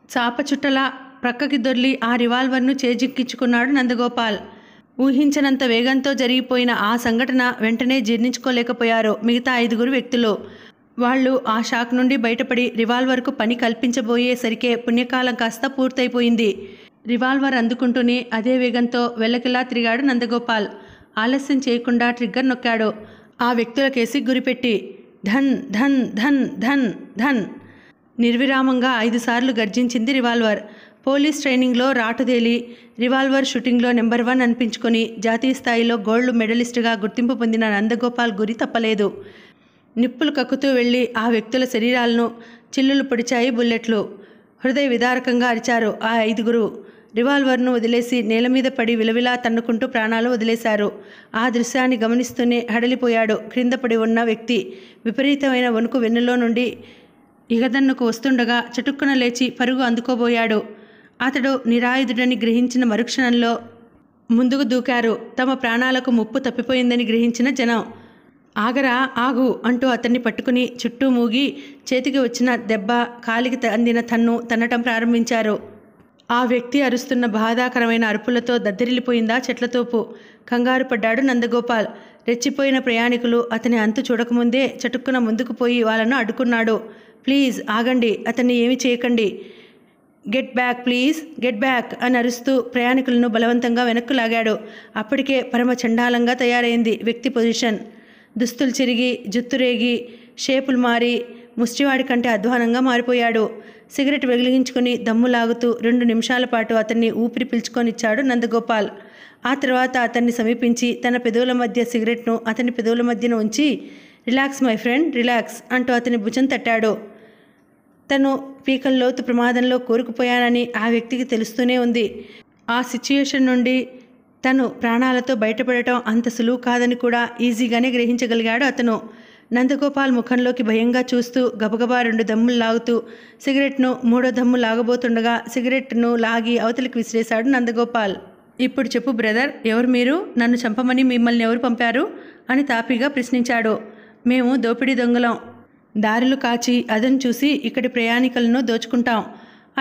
చాప చుట్టలా ప్రక్కకి దొర్లి ఆ రివాల్వర్ను చేజిక్కించుకున్నాడు నందగోపాల్. ఊహించనంత వేగంతో జరిగిపోయిన ఆ సంఘటన వెంటనే జీర్ణించుకోలేకపోయారు మిగతా 5 వ్యక్తులు. వాళ్ళు ఆ షాక్ నుండి బయటపడి రివాల్వర్కు పని కల్పించబోయేసరికే పుణ్యకాలం కాస్త పూర్తయిపోయింది. రివాల్వర్ అందుకుంటూనే అదే వేగంతో వెల్లకిలా తిరిగాడు నందగోపాల్. ఆలస్యం చేయకుండా ట్రిగ్గర్ నొక్కాడు. ఆ వ్యక్తులకేసి గురిపెట్టి ధన్ ధన్ ధన్ ధన్ ధన్ నిర్విరామంగా 5 సార్లు గర్జించింది రివాల్వర్. పోలీస్ ట్రైనింగ్లో రాటుదేలి రివాల్వర్ షూటింగ్లో నెంబర్ 1 అనిపించుకొని జాతీయ స్థాయిలో గోల్డ్ మెడలిస్టుగా గుర్తింపు పొందిన నందగోపాల్ గురి తప్పలేదు. నిప్పులు కక్కుతూ వెళ్ళి ఆ వ్యక్తుల శరీరాలను చిల్లులు పొడిచాయి బుల్లెట్లు. హృదయ విదారకంగా అరిచారు ఆ 5. రివాల్వర్ను వదిలేసి నేల మీద పడి విలవిలా తన్నుకుంటూ ప్రాణాలు వదిలేశారు. ఆ దృశ్యాన్ని గమనిస్తూనే హడలిపోయాడు క్రింద పడి ఉన్న వ్యక్తి. విపరీతమైన వణుకు వెన్నులో నుండి ఇగదన్నుకు వస్తుండగా చటుక్కున లేచి పరుగు అందుకోబోయాడు. అతడు నిరాయుధుడని గ్రహించిన మరుక్షణంలో ముందుకు దూకారు తమ ప్రాణాలకు ముప్పు తప్పిపోయిందని గ్రహించిన జనం. ఆగరా, ఆగు అంటూ అతన్ని పట్టుకుని చుట్టూ మూగి చేతికి వచ్చిన దెబ్బ, కాలికి అందిన తన్ను తన్నటం ప్రారంభించారు. ఆ వ్యక్తి అరుస్తున్న బాధాకరమైన అరుపులతో దద్దరిల్లిపోయిందా చెట్లతోపు. కంగారు పడ్డాడు నందగోపాల్. రెచ్చిపోయిన ప్రయాణికులు అతని అంతు చూడకముందే చటుక్కున ముందుకు పోయి వాళ్ళను అడ్డుకున్నాడు. ప్లీజ్ ఆగండి, అతన్ని ఏమి చేయకండి. Get back please, get back అని అరుస్తూ ప్రయాణికులను బలవంతంగా వెనక్కు లాగాడు. అప్పటికే పరమ చండాలంగా తయారైంది వ్యక్తి పొజిషన్. దుస్తులు చిరిగి, జుత్తు రేగి, షేపులు మారి ముష్టివాడి కంటే అధ్వానంగా మారిపోయాడు. సిగరెట్ వెలిగించుకుని దమ్ము లాగుతూ 2 నిమిషాల పాటు అతన్ని ఊపిరి పీల్చుకొనిచ్చాడు నందగోపాల్. ఆ తర్వాత అతన్ని సమీపించి తన పెదవుల మధ్య సిగరెట్ను అతని పెదవుల మధ్యన ఉంచి రిలాక్స్ మై ఫ్రెండ్, రిలాక్స్ అంటూ అతని భుజం తట్టాడు. తను పీకల్లోతు ప్రమాదంలో కూరుకుపోయానని ఆ వ్యక్తికి తెలుస్తూనే ఉంది. ఆ సిచ్యుయేషన్ నుండి తను ప్రాణాలతో బయటపడటం అంత సులువు కాదని కూడా ఈజీగానే గ్రహించగలిగాడు అతను. నందగోపాల్ ముఖంలోకి భయంగా చూస్తూ గబగబా 2 దమ్ములు లాగుతూ సిగరెట్ను 3వ దమ్ము లాగబోతుండగా సిగరెట్ను లాగి అవతలికి విసిరేశాడు నందగోపాల్. ఇప్పుడు చెప్పు బ్రదర్, ఎవరు మీరు? నన్ను చంపమని మిమ్మల్ని ఎవరు పంపారు అని తాపీగా ప్రశ్నించాడు. మేము దోపిడీ దొంగలం, దారులు కాచి అదను చూసి ఇక్కడి ప్రయాణికులను దోచుకుంటాం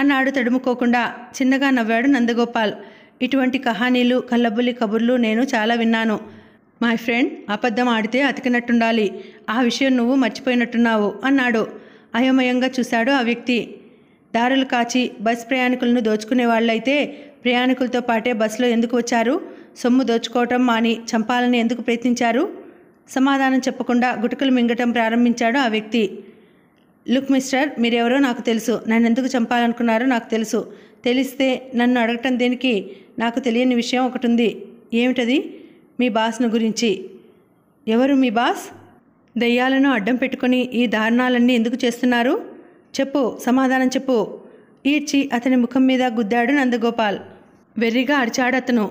అన్నాడు తడుముకోకుండా. చిన్నగా నవ్వాడు నందగోపాల్. ఇటువంటి కహానీలు కల్లబుల్లి కబుర్లు నేను చాలా విన్నాను. మై ఫ్రెండ్, అబద్ధం ఆడితే అతికినట్టుండాలి. ఆ విషయం నువ్వు మర్చిపోయినట్టున్నావు అన్నాడు. అయోమయంగా చూశాడు ఆ వ్యక్తి. దారులు కాచి బస్ ప్రయాణికులను దోచుకునే వాళ్ళైతే ప్రయాణికులతో పాటే బస్సులో ఎందుకు వచ్చారు? సొమ్ము దోచుకోవటం మాని చంపాలని ఎందుకు ప్రయత్నించారు? సమాధానం చెప్పకుండా గుటకలు మింగటం ప్రారంభించాడు ఆ వ్యక్తి. లుక్ మిస్టర్, మీరెవరో నాకు తెలుసు. నన్ను ఎందుకు చంపాలనుకున్నారో నాకు తెలుసు. తెలిస్తే నన్ను అడగటం దేనికి? నాకు తెలియని విషయం ఒకటి ఉంది. ఏమిటది? మీ బాస్ను గురించి. ఎవరు మీ బాస్? దయ్యాలను అడ్డం పెట్టుకుని ఈ దారుణాలన్నీ ఎందుకు చేస్తున్నారు? చెప్పు, సమాధానం చెప్పు. ఈడ్చి అతని ముఖం మీద గుద్దాడు నందగోపాల్. వెర్రిగా అరిచాడు అతను.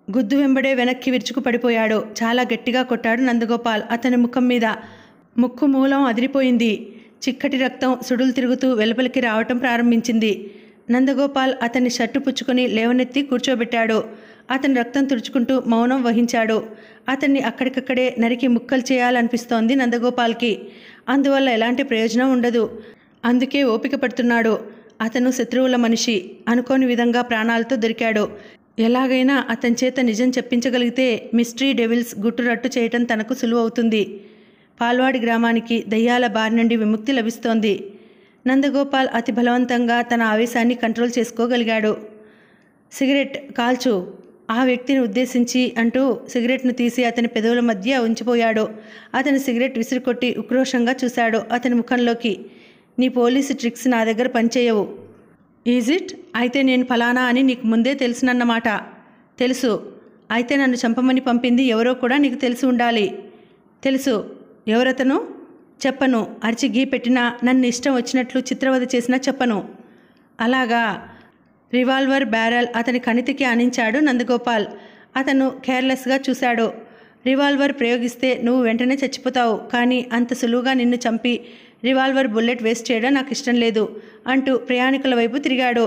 గుద్దు వెంబడే వెనక్కి విరుచుకు పడిపోయాడు. చాలా గట్టిగా కొట్టాడు నందగోపాల్ అతని ముఖం మీద. ముక్కు మూలం అదిరిపోయింది. చిక్కటి రక్తం సుడులు తిరుగుతూ వెలుపలికి రావటం ప్రారంభించింది. నందగోపాల్ అతన్ని షర్టు పుచ్చుకొని లేవనెత్తి కూర్చోబెట్టాడు. అతని రక్తం తుడుచుకుంటూ మౌనం వహించాడు. అతన్ని అక్కడికక్కడే నరికి ముక్కలు చేయాలనిపిస్తోంది నందగోపాల్కి. అందువల్ల ఎలాంటి ప్రయోజనం ఉండదు. అందుకే ఓపిక పడుతున్నాడు. అతను శత్రువుల మనిషి. అనుకోని విధంగా ప్రాణాలతో దొరికాడు. ఎలాగైనా అతని చేత నిజం చెప్పించగలిగితే మిస్టరీ డెవిల్స్ గుట్టురట్టు చేయటం తనకు సులువవుతుంది. పాల్వాడి గ్రామానికి దయ్యాల బారి నుండి విముక్తి లభిస్తోంది. నందగోపాల్ అతి బలవంతంగా తన ఆవేశాన్ని కంట్రోల్ చేసుకోగలిగాడు. సిగరెట్ కాల్చు, ఆ వ్యక్తిని ఉద్దేశించి అంటూ సిగరెట్ను తీసి అతని పెదవుల మధ్య ఉంచిపోయాడు. అతని సిగరెట్ విసిరికొట్టి ఉక్రోషంగా చూశాడు అతని ముఖంలోకి. నీ పోలీసు ట్రిక్స్ నా దగ్గర పనిచేయవు. Is it? అయితే నేను ఫలానా అని నీకు ముందే తెలుసునన్నమాట. తెలుసు. అయితే నన్ను చంపమని పంపింది ఎవరో కూడా నీకు తెలిసి ఉండాలి. తెలుసు. ఎవరతను? చెప్పను. అరిచి గీ పెట్టినా, నన్ను ఇష్టం వచ్చినట్లు చిత్రవద చేసినా చెప్పను. అలాగా. రివాల్వర్ బ్యారెల్ అతని కణితికి ఆనించాడు నందగోపాల్. అతను కేర్లెస్గా చూశాడు. రివాల్వర్ ప్రయోగిస్తే నువ్వు వెంటనే చచ్చిపోతావు, కానీ అంత సులువుగా నిన్ను చంపి రివాల్వర్ బుల్లెట్ వేస్ట్ చేయడం నాకు ఇష్టం లేదు అంటూ ప్రయాణికుల వైపు తిరిగాడు.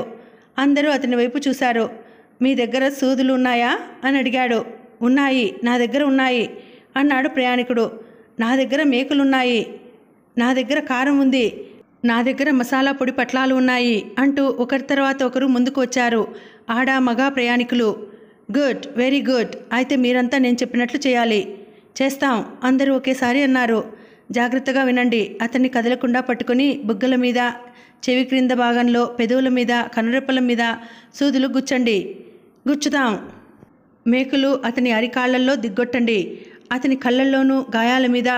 అందరూ అతని వైపు చూశారు. మీ దగ్గర సూదులు ఉన్నాయా అని అడిగాడు. ఉన్నాయి, నా దగ్గర ఉన్నాయి అన్నాడు ప్రయాణికుడు. నా దగ్గర మేకులున్నాయి, నా దగ్గర కారం ఉంది, నా దగ్గర మసాలా పొడి పట్లాలు ఉన్నాయి అంటూ ఒకరి తర్వాత ఒకరు ముందుకు వచ్చారు. ఆడ మగ ప్రయాణికులు. Good, very good. అయితే మీరంతా నేను చెప్పినట్లు చేయాలి. చేస్తాం, అందరూ ఒకేసారి అన్నారు. జాగ్రత్తగా వినండి. అతన్ని కదలకుండా పట్టుకుని బుగ్గల మీద, చెవి క్రింద భాగంలో, పెదవుల మీద, కనురెప్పల మీద సూదులు గుచ్చండి. గుచ్చుతాం. మేకులు అతని అరికాళ్లల్లో దిగ్గొట్టండి. అతని కళ్ళల్లోనూ గాయాల మీద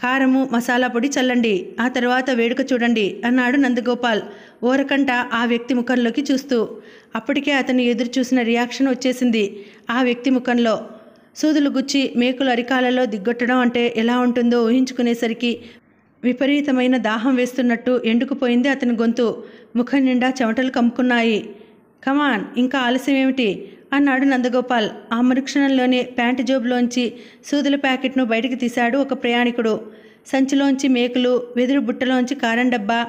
కారము మసాలా పొడి చల్లండి. ఆ తర్వాత వేడుక చూడండి అన్నాడు నందగోపాల్ ఓరకంట ఆ వ్యక్తి ముఖంలోకి చూస్తూ. అప్పటికే అతను ఎదురు చూసిన రియాక్షన్ వచ్చేసింది ఆ వ్యక్తి ముఖంలో. సూదులు గుచ్చి మేకులు అరికాలలో దిగ్గొట్టడం అంటే ఎలా ఉంటుందో ఊహించుకునేసరికి విపరీతమైన దాహం వేస్తున్నట్టు ఎండుకుపోయింది అతని గొంతు. ముఖం నిండా చెమటలు కమ్ముకున్నాయి. కమాన్, ఇంకా ఆలస్యం ఏమిటి అన్నాడు నందగోపాల్. ఆ మరుక్షణంలోనే ప్యాంటు జోబులోంచి సూదుల ప్యాకెట్ను బయటికి తీశాడు ఒక ప్రయాణికుడు. సంచిలోంచి మేకులు, వెదురు బుట్టలోంచి కారం డబ్బా,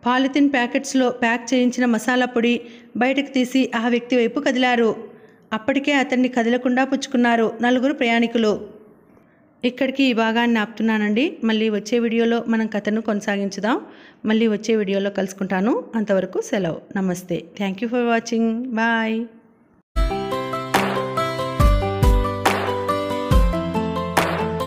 పాలిథిన్ ప్యాకెట్స్లో ప్యాక్ చేయించిన మసాలా పొడి బయటకు తీసి ఆ వ్యక్తి వైపు కదిలారు. అప్పటికే అతన్ని కదలకుండా పుచ్చుకున్నారు నలుగురు ప్రయాణికులు. ఇక్కడికి ఈ భాగాన్ని ఆపుతున్నానండి. మళ్ళీ వచ్చే వీడియోలో మనం కథను కొనసాగించుదాం. మళ్ళీ వచ్చే వీడియోలో కలుసుకుంటాను. అంతవరకు సెలవు. నమస్తే. Thank you for watching. Bye.